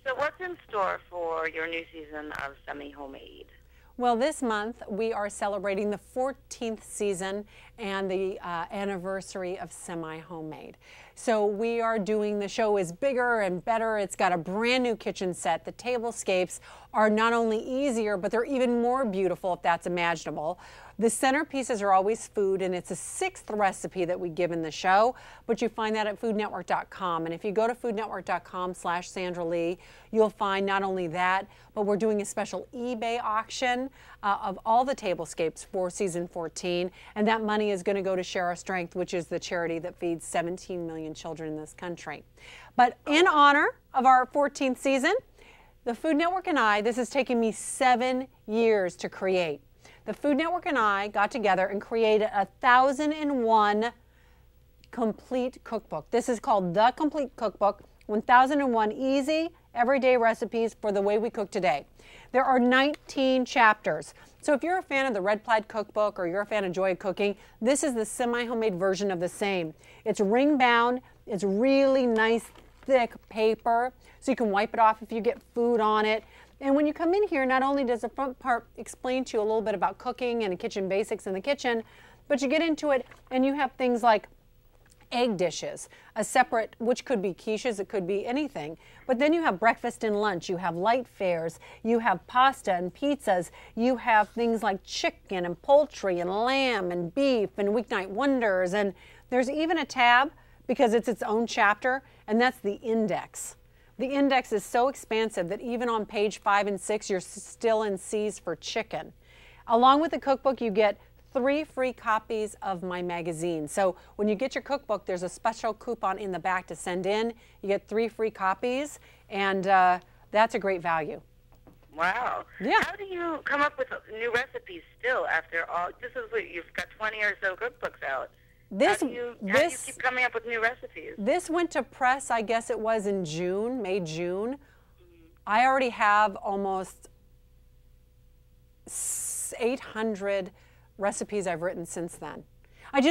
So what's in store for your new season of Semi-Homemade? Well, this month we are celebrating the 14th season and the anniversary of Semi-Homemade. So we are doing, the show is bigger and better. It's got a brand new kitchen set. The tablescapes are not only easier, but they're even more beautiful, if that's imaginable. The centerpieces are always food, and it's a 6th recipe that we give in the show, but you find that at foodnetwork.com. And if you go to foodnetwork.com/Sandra Lee, you'll find not only that, but we're doing a special eBay auction of all the tablescapes for season 14, and that money is going to go to Share Our Strength, which is the charity that feeds 17 million children in this country. But in honor of our 14th season, the Food Network and I, this has taken me 7 years to create. The Food Network and I got together and created 1,001 complete cookbook. This is called The Complete Cookbook, 1,001 easy, everyday recipes for the way we cook today. There are 19 chapters. So if you're a fan of the Red Plaid Cookbook or you're a fan of Joy of Cooking, this is the semi-homemade version of the same. It's ring bound, it's really nice thick paper, so you can wipe it off if you get food on it. And when you come in here, not only does the front part explain to you a little bit about cooking and kitchen basics in the kitchen, but you get into it and you have things like egg dishes, a separate, which could be quiches, it could be anything. But then you have breakfast and lunch, you have light fares, you have pasta and pizzas, you have things like chicken and poultry and lamb and beef and weeknight wonders. And there's even a tab, because it's its own chapter, and that's the index. The index is so expansive that even on page 5 and 6, you're still in C's for chicken. Along with the cookbook, you get 3 free copies of my magazine. So when you get your cookbook, there's a special coupon in the back to send in. You get 3 free copies, and that's a great value. Wow. Yeah. How do you come up with new recipes still after all? This is what you've got 20 or so cookbooks out. How do you keep coming up with new recipes? This went to press, I guess it was in June, May, June. I already have almost 800 recipes I've written since then.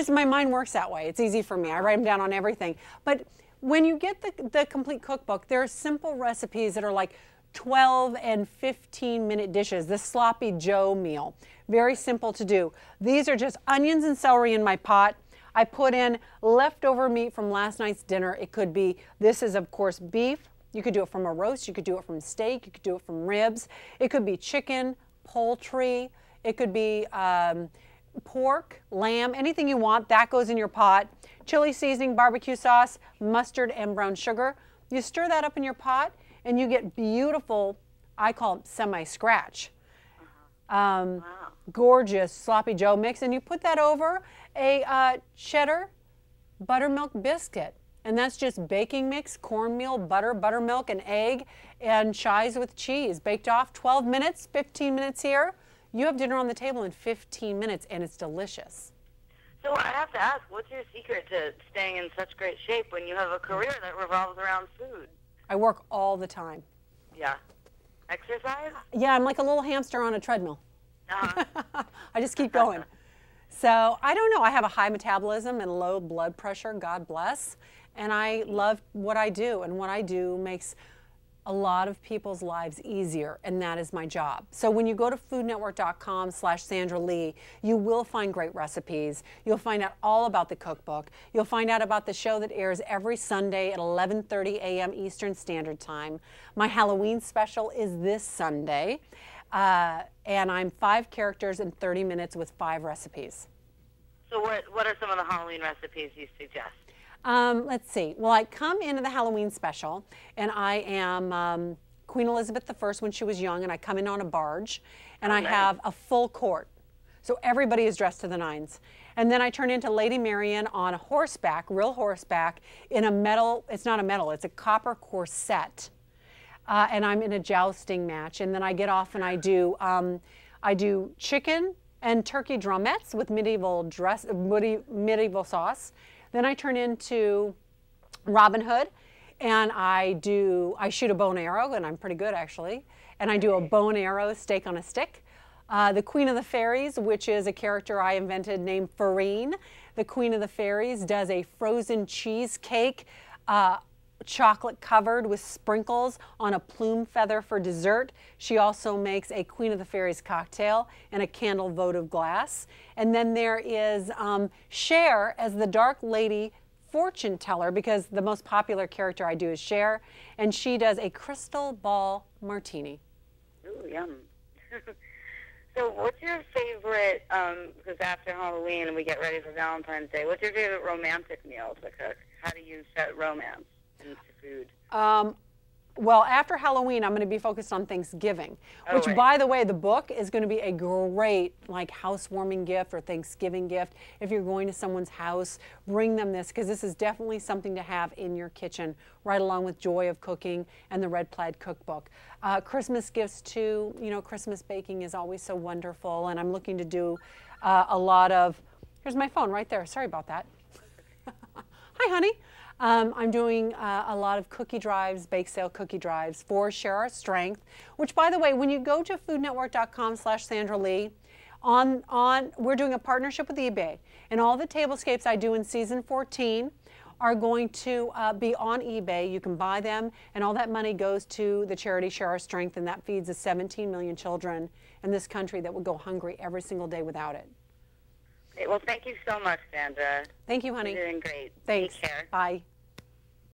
My mind works that way. It's easy for me. I write them down on everything. But when you get the complete cookbook, there are simple recipes that are like 12 and 15-minute dishes. The Sloppy Joe meal, very simple to do. These are just onions and celery in my pot. I put in leftover meat from last night's dinner. It could be, this is of course beef. You could do it from a roast. You could do it from steak. You could do it from ribs. It could be chicken, poultry. It could be pork, lamb, anything you want. That goes in your pot. Chili seasoning, barbecue sauce, mustard, and brown sugar. You stir that up in your pot, and you get beautiful, I call it semi-scratch. Wow. Gorgeous Sloppy Joe mix, and you put that over a cheddar buttermilk biscuit, and that's just baking mix, cornmeal, butter, buttermilk, and egg, and chives with cheese, baked off 12 minutes, 15 minutes here. You have dinner on the table in 15 minutes, and it's delicious. So I have to ask, what's your secret to staying in such great shape when you have a career that revolves around food? I work all the time. Yeah. Exercise? Yeah, I'm like a little hamster on a treadmill. Uh-huh. I just keep going. So I don't know, I have a high metabolism and low blood pressure, God bless, and I love what I do, and what I do makes a lot of people's lives easier, and that is my job. So when you go to foodnetwork.com/Sandra Lee, you will find great recipes. You'll find out all about the cookbook. You'll find out about the show that airs every Sunday at 11:30 a.m. Eastern Standard Time. My Halloween special is this Sunday. And I'm 5 characters in 30 minutes with 5 recipes. So what are some of the Halloween recipes you suggest? Let's see. Well, I come into the Halloween special, and I am Queen Elizabeth I when she was young, and I come in on a barge, and I have a full court. So everybody is dressed to the nines. And then I turn into Lady Marian on a horseback, real horseback, in a metal, it's not a metal, it's a copper corset. And I'm in a jousting match, and then I get off and I do chicken and turkey drumettes with medieval sauce. Then I turn into Robin Hood, and I shoot a bow and arrow, and I'm pretty good actually. And I do a bow and arrow steak on a stick. The Queen of the Fairies, which is a character I invented named Farine. The Queen of the Fairies does a frozen cheesecake chocolate covered with sprinkles on a plume feather for dessert. She also makes a Queen of the Fairies cocktail in a candle votive glass. And then there is Cher as the Dark Lady fortune teller, because the most popular character I do is Cher, and she does a crystal ball martini. Ooh, yum. So what's your favorite, because after Halloween we get ready for Valentine's Day, what's your favorite romantic meal to cook? How do you set romance into food? Well, after Halloween, I'm going to be focused on Thanksgiving, which, right. By the way, the book is going to be a great, like, housewarming gift or Thanksgiving gift. If you're going to someone's house, bring them this, because this is definitely something to have in your kitchen, right along with Joy of Cooking and the Red Plaid Cookbook. Christmas gifts, too. You know, Christmas baking is always so wonderful, and I'm looking to do a lot of, here's my phone right there. Sorry about that. Hi, honey. I'm doing a lot of cookie drives, bake sale cookie drives for Share Our Strength, which, by the way, when you go to foodnetwork.com/Sandra Lee, we're doing a partnership with eBay, and all the tablescapes I do in season 14 are going to be on eBay. You can buy them, and all that money goes to the charity Share Our Strength, and that feeds the 17 million children in this country that would go hungry every single day without it. Well, thank you so much, Sandra. Thank you, honey. You're doing great. Thanks. Take care. Bye.